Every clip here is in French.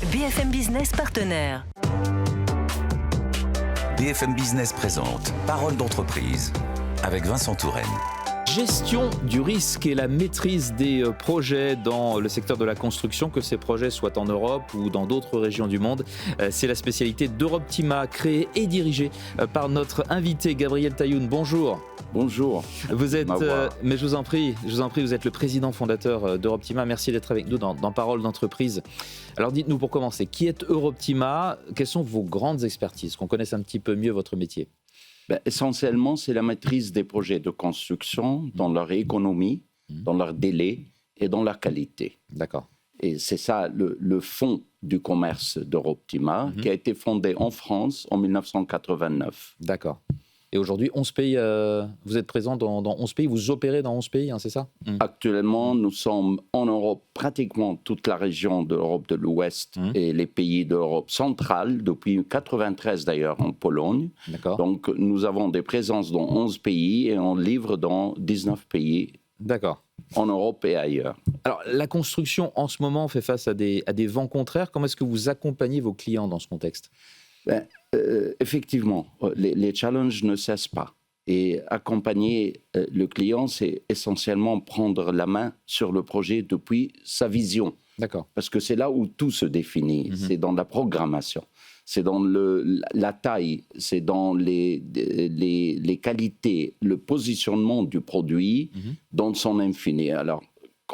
BFM Business partenaire. BFM Business présente Parole d'entreprise avec Vincent Touraine. Gestion du risque et la maîtrise des projets dans le secteur de la construction, que ces projets soient en Europe ou dans d'autres régions du monde. C'est la spécialité d'Europtima, créée et dirigée par notre invité Gabriel Tayoun. Bonjour. Bonjour. Vous êtes, mais je vous en prie, vous êtes le président fondateur d'Europtima. Merci d'être avec nous dans Parole d'entreprise. Alors dites-nous pour commencer, qui est Europtima ? Quelles sont vos grandes expertises, qu'on connaisse un petit peu mieux votre métier ? Essentiellement, c'est la maîtrise des projets de construction dans leur économie, dans leur délai et dans leur qualité. D'accord. Et c'est ça le fond du commerce d'Europtima, qui a été fondé en France en 1989. D'accord. Et aujourd'hui, 11 pays, vous êtes présent dans 11 pays, vous opérez dans 11 pays, hein, c'est ça ? Actuellement, nous sommes en Europe, pratiquement toute la région de l'Europe de l'Ouest et les pays d'Europe centrale, depuis 1993 d'ailleurs en Pologne. D'accord. Donc nous avons des présences dans 11 pays et on livre dans 19 pays. D'accord. En Europe et ailleurs. Alors, la construction en ce moment fait face à des vents contraires. Comment est-ce que vous accompagnez vos clients dans ce contexte ? Effectivement, les challenges ne cessent pas. Et accompagner le client, c'est essentiellement prendre la main sur le projet depuis sa vision. D'accord. Parce que c'est là où tout se définit. C'est dans la programmation, c'est dans la taille, c'est dans les qualités, le positionnement du produit dans son infini. Alors,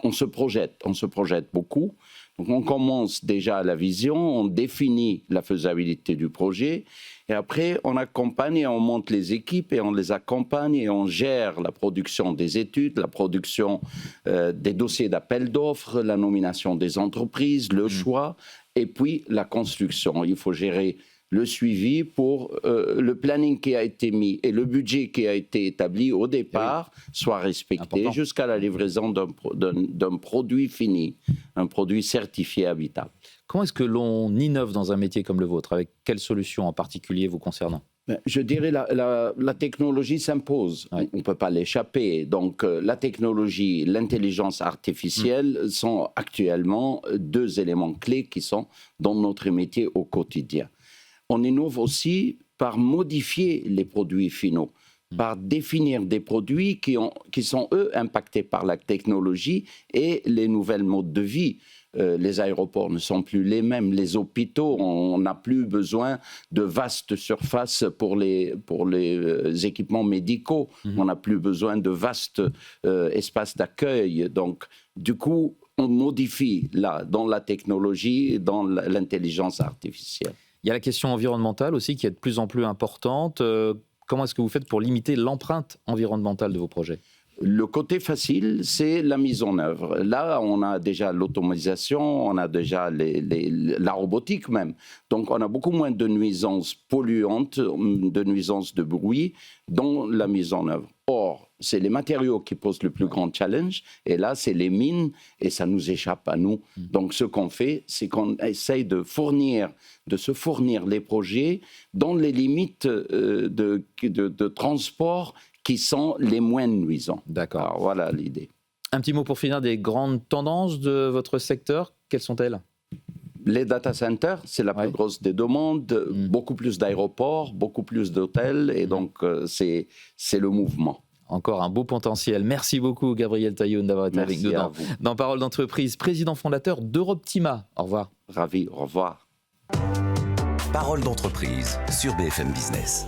on se projette beaucoup. Donc, on commence déjà à la vision, on définit la faisabilité du projet, et après, on accompagne et on monte les équipes, et on les accompagne, et on gère la production des études, la production des dossiers d'appel d'offres, la nomination des entreprises, le choix, et puis la construction. Il faut gérer le suivi pour le planning qui a été mis et le budget qui a été établi au départ soit respecté jusqu'à la livraison d'un produit fini, un produit certifié habitable. Comment est-ce que l'on innove dans un métier comme le vôtre ? Avec quelles solutions en particulier vous concernant ? Je dirais la technologie s'impose, on ne peut pas l'échapper. Donc la technologie, l'intelligence artificielle sont actuellement deux éléments clés qui sont dans notre métier au quotidien. On innove aussi par modifier les produits finaux, par définir des produits qui sont, eux, impactés par la technologie et les nouvelles modes de vie. Les aéroports ne sont plus les mêmes, les hôpitaux, on n'a plus besoin de vastes surfaces pour les équipements médicaux, on n'a plus besoin de vastes espaces d'accueil. Donc, du coup, on modifie là, dans la technologie et dans l'intelligence artificielle. Il y a la question environnementale aussi qui est de plus en plus importante. Comment est-ce que vous faites pour limiter l'empreinte environnementale de vos projets ? Le côté facile, c'est la mise en œuvre. Là, on a déjà l'automatisation, on a déjà la robotique même. Donc, on a beaucoup moins de nuisances polluantes, de nuisances de bruit dans la mise en œuvre. Or, c'est les matériaux qui posent le plus grand challenge. Et là, c'est les mines et ça nous échappe à nous. Donc, ce qu'on fait, c'est qu'on essaye de se fournir les projets dans les limites de transport qui sont les moins nuisants. D'accord. Alors, voilà l'idée. Un petit mot pour finir des grandes tendances de votre secteur. Quelles sont-elles ? Les data centers, c'est la plus grosse des demandes. Beaucoup plus d'aéroports, beaucoup plus d'hôtels. Et donc, c'est le mouvement. Encore un beau potentiel. Merci beaucoup, Gabriel Tayoun, d'avoir été avec nous dans Parole d'entreprise, président fondateur d'Europtima. Au revoir. Ravi, au revoir. Parole d'entreprise sur BFM Business.